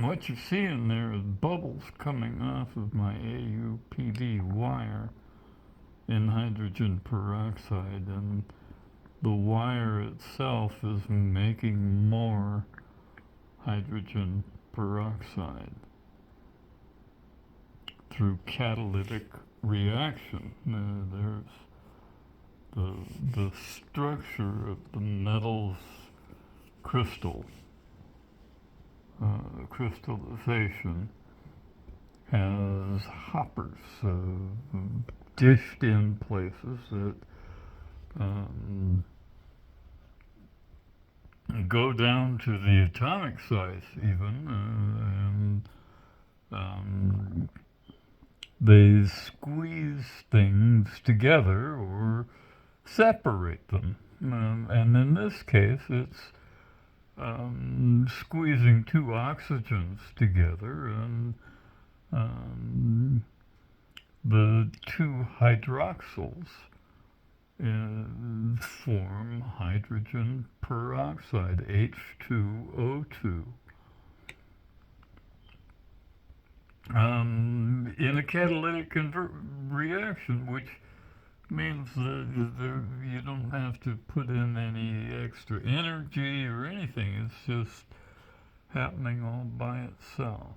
what you see in there is bubbles coming off of my AUPD wire in hydrogen peroxide, and the wire itself is making more hydrogen peroxide through catalytic reaction. There's the structure of the metal's crystal crystallization has hoppers dished in places that go down to the atomic size even, and they squeeze things together or separate them. And in this case, it's squeezing two oxygens together, and the two hydroxyls form hydrogen peroxide, H2O2. In a catalytic reaction, which means that you don't have to put in any extra energy or anything. It's just happening all by itself.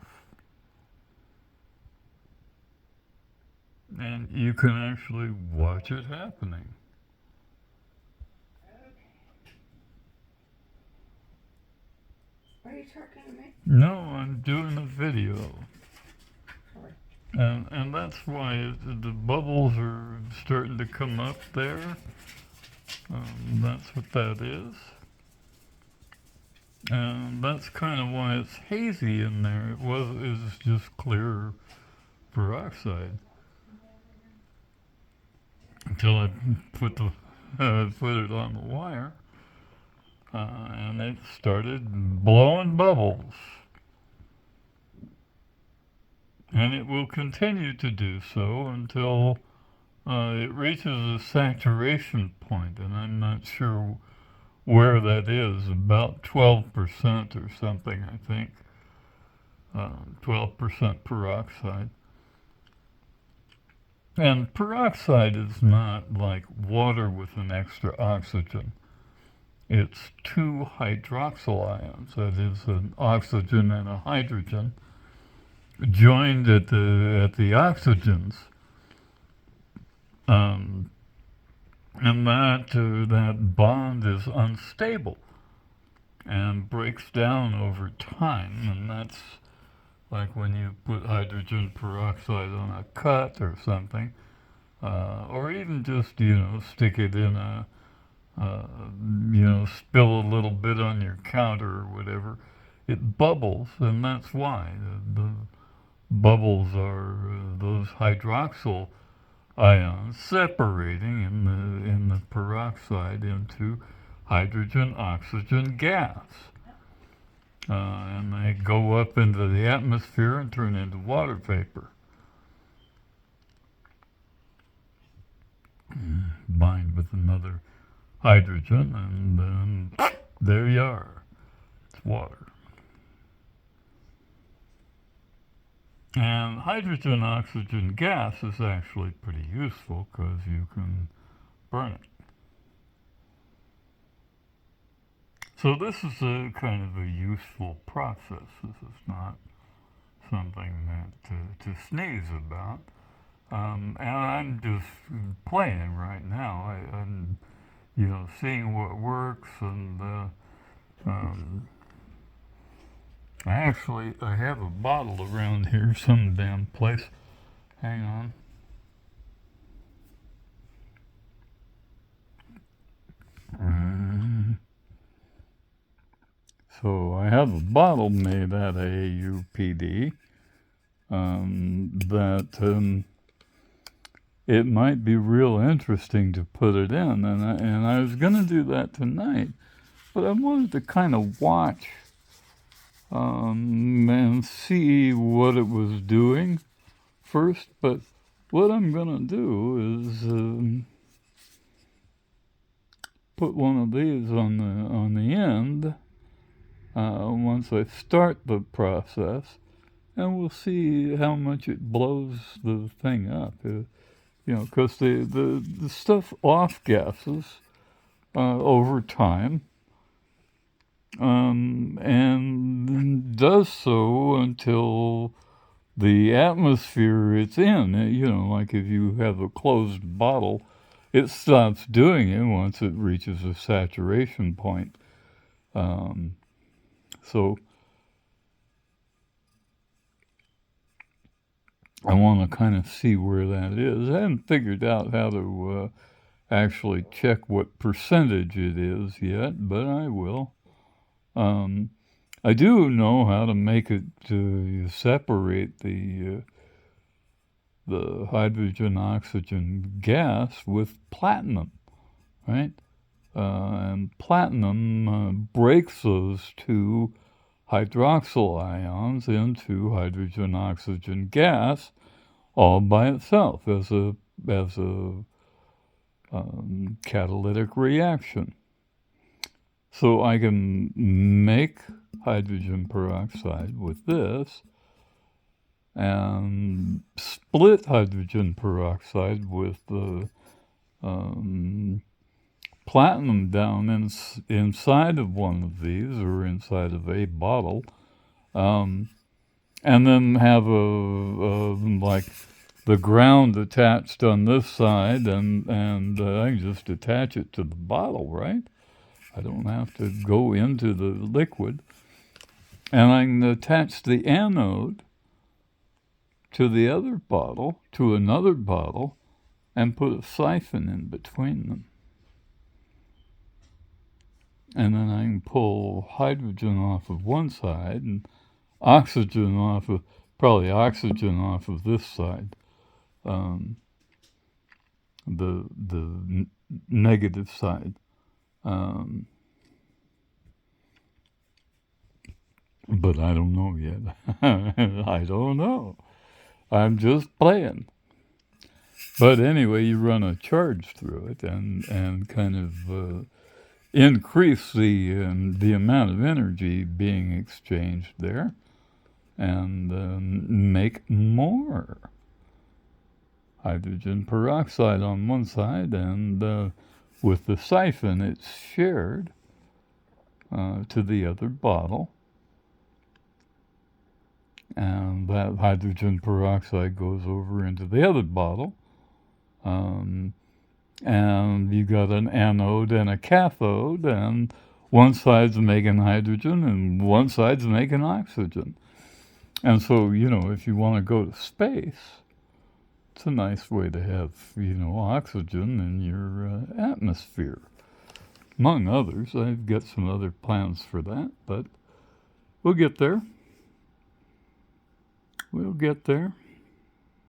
And you can actually watch it happening. Are you talking to me? No, I'm doing a video. Sorry. And that's why the bubbles are starting to come up there. That's what that is. And that's kind of why it's hazy in there. It's just clear peroxide. Until I put it on the wire, and it started blowing bubbles. And it will continue to do so until it reaches a saturation point, and I'm not sure where that is, about 12% or something, I think. 12% peroxide. And peroxide is not like water with an extra oxygen. It's two hydroxyl ions, that is an oxygen and a hydrogen, joined at the oxygens, and that bond is unstable and breaks down over time, and that's like when you put hydrogen peroxide on a cut or something, or even just stick it in spill a little bit on your counter or whatever. It bubbles, and that's why the bubbles are those hydroxyl ions separating in the peroxide into hydrogen oxygen gas, and they go up into the atmosphere and turn into water vapor. Bind with another hydrogen, and then there you are. It's water. And hydrogen oxygen gas is actually pretty useful because you can burn it. So this is a kind of a useful process. This is not something that to sneeze about. And I'm just playing right now. I'm seeing what works, and I have a bottle around here some damn place. Hang on. So I have a bottle made out of AUPD that it might be real interesting to put it in, and I was going to do that tonight, but I wanted to kind of watch and see what it was doing first. But what I'm going to do is put one of these on the end, once I start the process, and we'll see how much it blows the thing up. Because the stuff off gases over time, and does so until the atmosphere it's in. Like if you have a closed bottle, it stops doing it once it reaches a saturation point. So I want to kind of see where that is. I haven't figured out how to actually check what percentage it is yet, but I will. I do know how to make it to separate the hydrogen oxygen gas with platinum, right? And platinum breaks those two hydroxyl ions into hydrogen oxygen gas all by itself as a catalytic reaction. So I can make hydrogen peroxide with this and split hydrogen peroxide with the platinum down inside of one of these or inside of a bottle, and then have like the ground attached on this side, and I can just attach it to the bottle, right? I don't have to go into the liquid. And I can attach the anode to the other bottle, to another bottle, and put a siphon in between them. And then I can pull hydrogen off of one side and oxygen off of this side, the negative side. But I don't know yet. I don't know. I'm just playing. But anyway, you run a charge through it and kind of increase the amount of energy being exchanged there, and make more hydrogen peroxide on one side, and with the siphon it's shared to the other bottle, and that hydrogen peroxide goes over into the other bottle, and you got an anode and a cathode, and one side's making hydrogen and one side's making oxygen. And so, if you want to go to space, it's a nice way to have, oxygen in your atmosphere. Among others, I've got some other plans for that, but we'll get there. We'll get there.